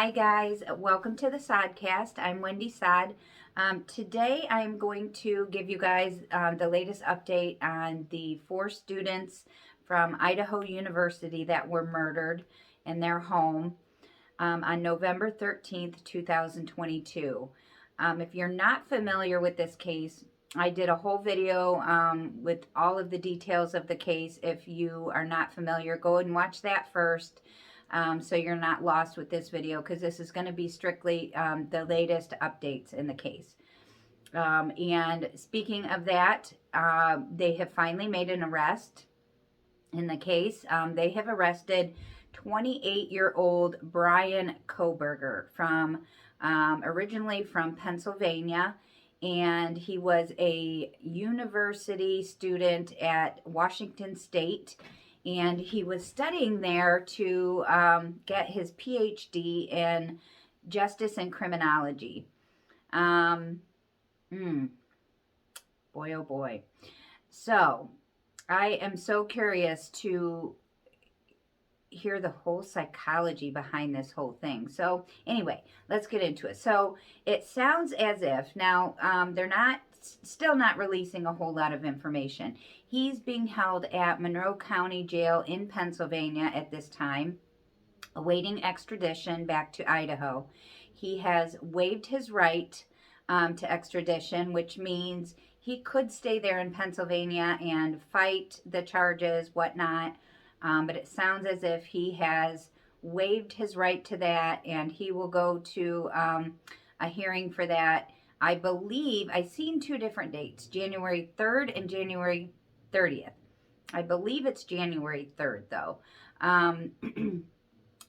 Hi guys, welcome to the Sodcast. I'm Wendy Sod. Today I'm going to give you guys the latest update on the 4 students from Idaho University that were murdered in their home on November 13th, 2022. If you're not familiar with this case, I did a whole video with all of the details of the case. If you are not familiar, go and watch that first. So you're not lost with this video, because this is going to be strictly the latest updates in the case. And speaking of that, they have finally made an arrest in the case. They have arrested 28-year-old Brian Kolberger from originally from Pennsylvania, and he was a university student at Washington State, and he was studying there to get his PhD in justice and criminology. Boy, oh boy. So I am so curious to hear the whole psychology behind this whole thing. So anyway, let's get into it. So it sounds as if now they're still not releasing a whole lot of information. He's being held at Monroe County Jail in Pennsylvania at this time, awaiting extradition back to Idaho. He has waived his right to extradition, which means he could stay there in Pennsylvania and fight the charges, whatnot. But it sounds as if he has waived his right to that, and he will go to a hearing for that. I believe I've seen 2 different dates, January 3rd and January 30th. I believe it's January 3rd, though.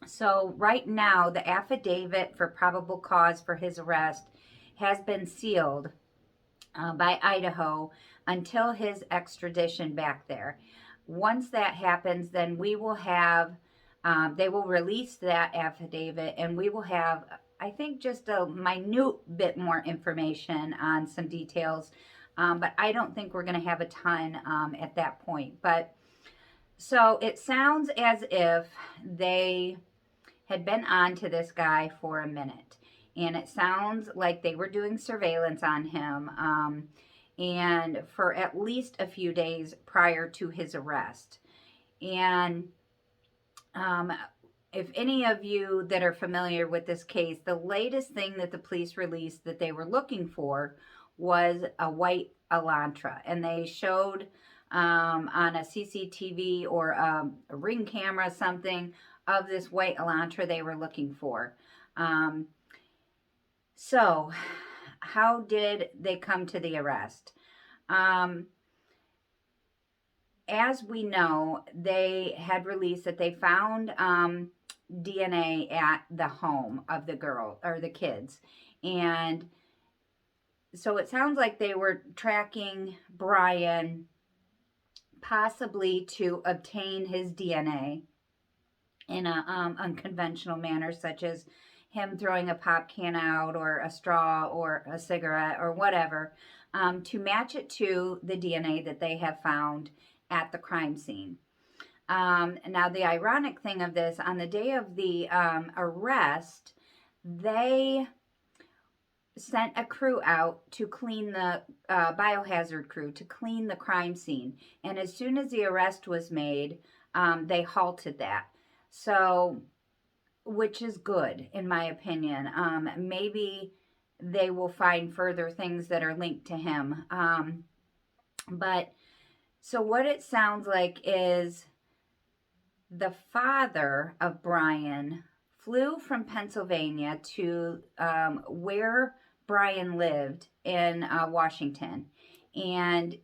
So right now, the affidavit for probable cause for his arrest has been sealed by Idaho until his extradition back there. Once that happens, then we will have, they will release that affidavit, and we will have, I think, just a minute bit more information on some details. But I don't think we're going to have a ton at that point. But so it sounds as if they had been on to this guy for a minute. And it sounds like they were doing surveillance on him and for at least a few days prior to his arrest. And if any of you that are familiar with this case, the latest thing that the police released that they were looking for was a white Elantra. And they showed on a CCTV or a ring camera something of this white Elantra they were looking for. So how did they come to the arrest? As we know, they had released that they found DNA at the home of the girl or the kids. And so it sounds like they were tracking Brian possibly to obtain his DNA in an unconventional manner, such as him throwing a pop can out or a straw or a cigarette or whatever, to match it to the DNA that they have found at the crime scene. Now, the ironic thing of this, on the day of the arrest, they sent a crew out to clean the biohazard crew to clean the crime scene. And as soon as the arrest was made, they halted that. So, which is good, in my opinion. Maybe they will find further things that are linked to him. But, so what it sounds like is the father of Brian flew from Pennsylvania to where Brian lived in Washington. And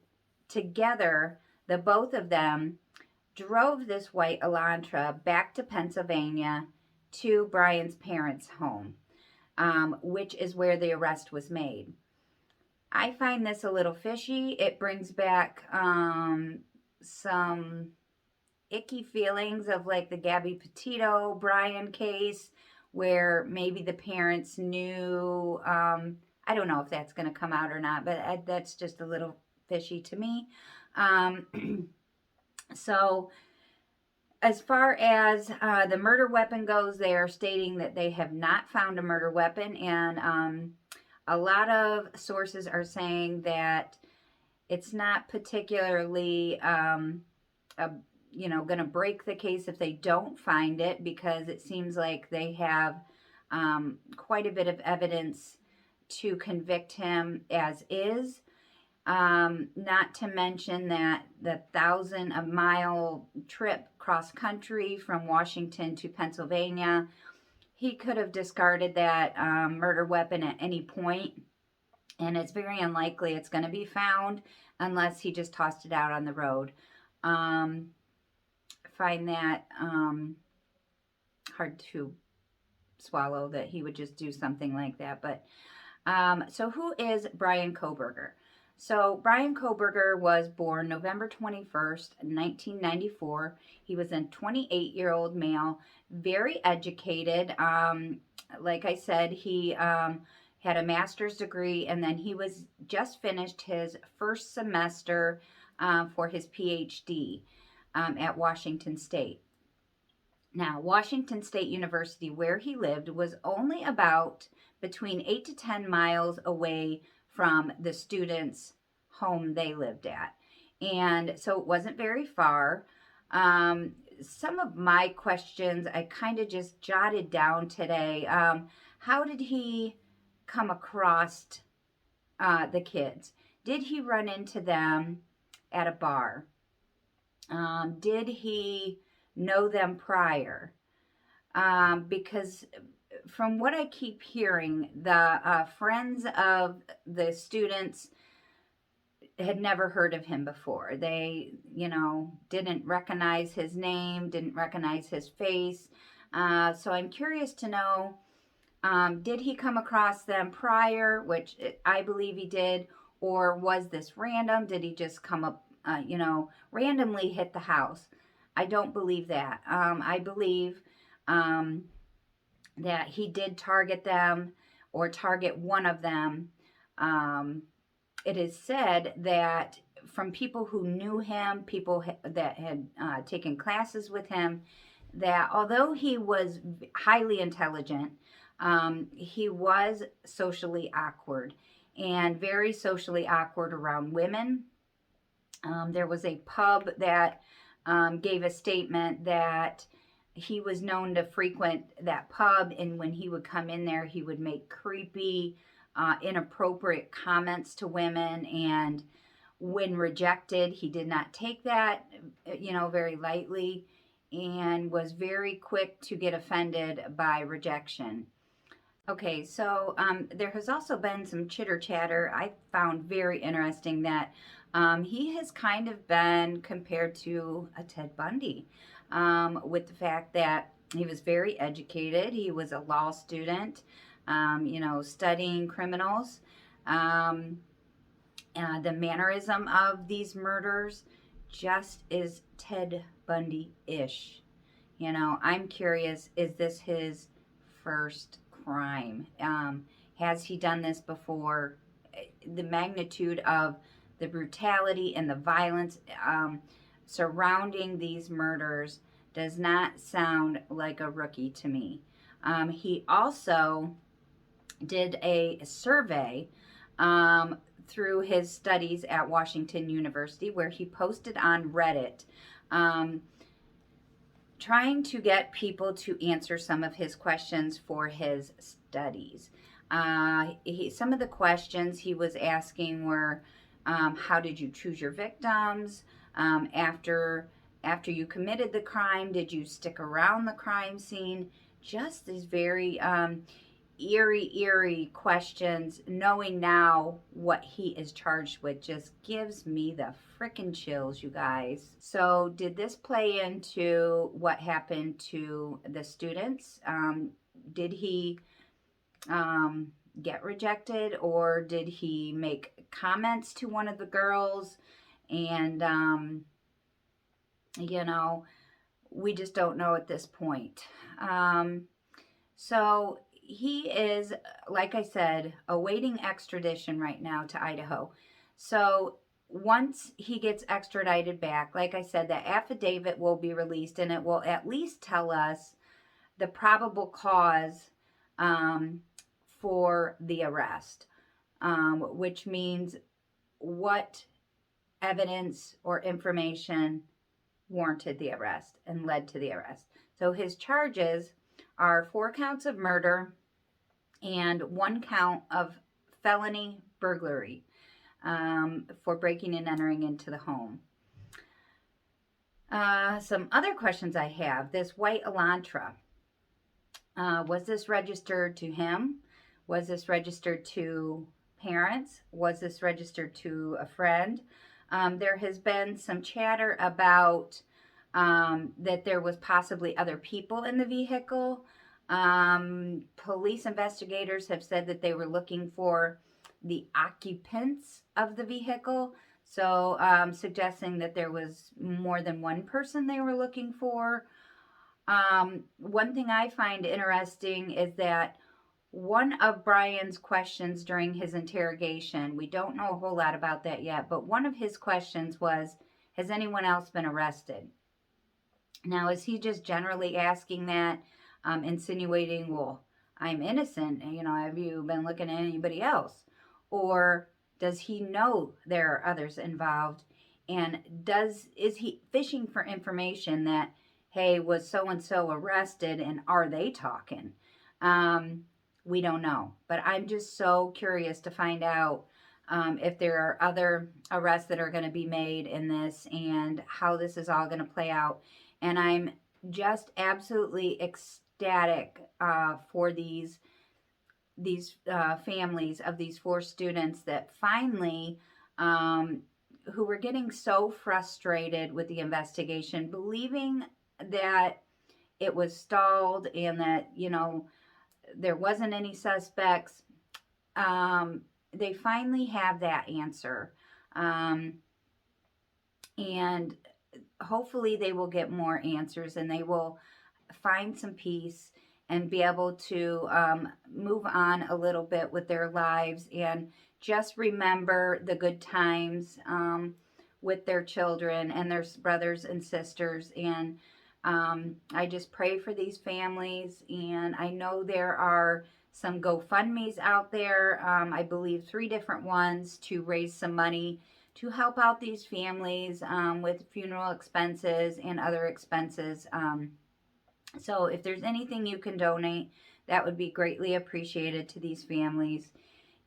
together, the both of them drove this white Elantra back to Pennsylvania to Brian's parents' home, which is where the arrest was made. I find this a little fishy. It brings back some icky feelings of like the Gabby Petito Brian case, where maybe the parents knew. I don't know if that's going to come out or not, but that's just a little fishy to me. So As far as the murder weapon goes, they are stating that they have not found a murder weapon, and a lot of sources are saying that it's not particularly, a, going to break the case if they don't find it, because it seems like they have quite a bit of evidence to convict him as is. Not to mention that the 1,000-mile trip cross country from Washington to Pennsylvania, he could have discarded that murder weapon at any point, and it's very unlikely it's going to be found unless he just tossed it out on the road. Find that hard to swallow, that he would just do something like that. But so who is Brian Kolberger? So Brian Kolberger was born November 21st, 1994. He was a 28-year-old male, very educated. Like I said, he had a master's degree, and then he was just finished his first semester for his PhD at Washington State. Now, Washington State University, where he lived, was only about between 8 to 10 miles away from the students' home they lived at. And so it wasn't very far. Some of my questions I kind of just jotted down today. How did he come across the kids? Did he run into them at a bar? Did he know them prior? Because from what I keep hearing, the friends of the students had never heard of him before. They, didn't recognize his name, didn't recognize his face. So I'm curious to know, did he come across them prior, which I believe he did, or was this random? Did he just come up, randomly hit the house? I don't believe that. I believe that he did target them, or target one of them. It is said that from people who knew him, people that had taken classes with him, that although he was highly intelligent, he was socially awkward, and very socially awkward around women. There was a pub that gave a statement that he was known to frequent that pub, and when he would come in there, he would make creepy, inappropriate comments to women, and when rejected, he did not take that, very lightly, and was very quick to get offended by rejection. Okay, so there has also been some chitter chatter I found very interesting, that he has kind of been compared to a Ted Bundy, with the fact that he was very educated. He was a law student, studying criminals. The mannerism of these murders just is Ted Bundy-ish. I'm curious, is this his first crime? Has he done this before? The magnitude of the brutality and the violence surrounding these murders does not sound like a rookie to me. He also did a survey through his studies at Washington University, where he posted on Reddit, trying to get people to answer some of his questions for his studies. Some of the questions he was asking were, how did you choose your victims? After you committed the crime, did you stick around the crime scene? Just these very eerie questions. Knowing now what he is charged with just gives me the freaking chills, you guys. So did this play into what happened to the students? Did he get rejected, or did he make comments to one of the girls? And we just don't know at this point. So he is, like I said, awaiting extradition right now to Idaho. So once he gets extradited back, like I said, that affidavit will be released, and it will at least tell us the probable cause um, for the arrest, which means what evidence or information warranted the arrest and led to the arrest. So his charges are 4 counts of murder and 1 count of felony burglary for breaking and entering into the home. Some other questions I have. This white Elantra, was this registered to him? Was this registered to parents? Was this registered to a friend? There has been some chatter about that there was possibly other people in the vehicle. Police investigators have said that they were looking for the occupants of the vehicle, so suggesting that there was more than one person they were looking for. One thing I find interesting is that one of Brian's questions during his interrogation, we don't know a whole lot about that yet, but one of his questions was, has anyone else been arrested? Now, is he just generally asking that, insinuating, well, I'm innocent, have you been looking at anybody else? Or does he know there are others involved? And is he fishing for information that, hey, was so-and-so arrested, and are they talking? We don't know. But I'm just so curious to find out if there are other arrests that are going to be made in this and how this is all going to play out. And I'm just absolutely ecstatic for these families of these 4 students that finally, who were getting so frustrated with the investigation, believing that it was stalled and that, there wasn't any suspects. They finally have that answer. And hopefully they will get more answers and they will find some peace and be able to move on a little bit with their lives and just remember the good times with their children and their brothers and sisters. And I just pray for these families, and I know there are some GoFundMes out there, I believe 3 different ones, to raise some money to help out these families with funeral expenses and other expenses. So if there's anything you can donate, that would be greatly appreciated to these families.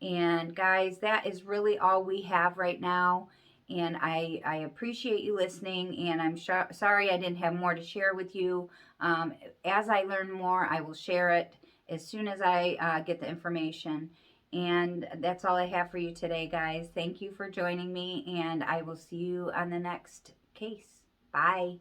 And guys, that is really all we have right now. And I appreciate you listening, and I'm sorry I didn't have more to share with you. As I learn more, I will share it as soon as I get the information. And that's all I have for you today, guys. Thank you for joining me, and I will see you on the next case. Bye.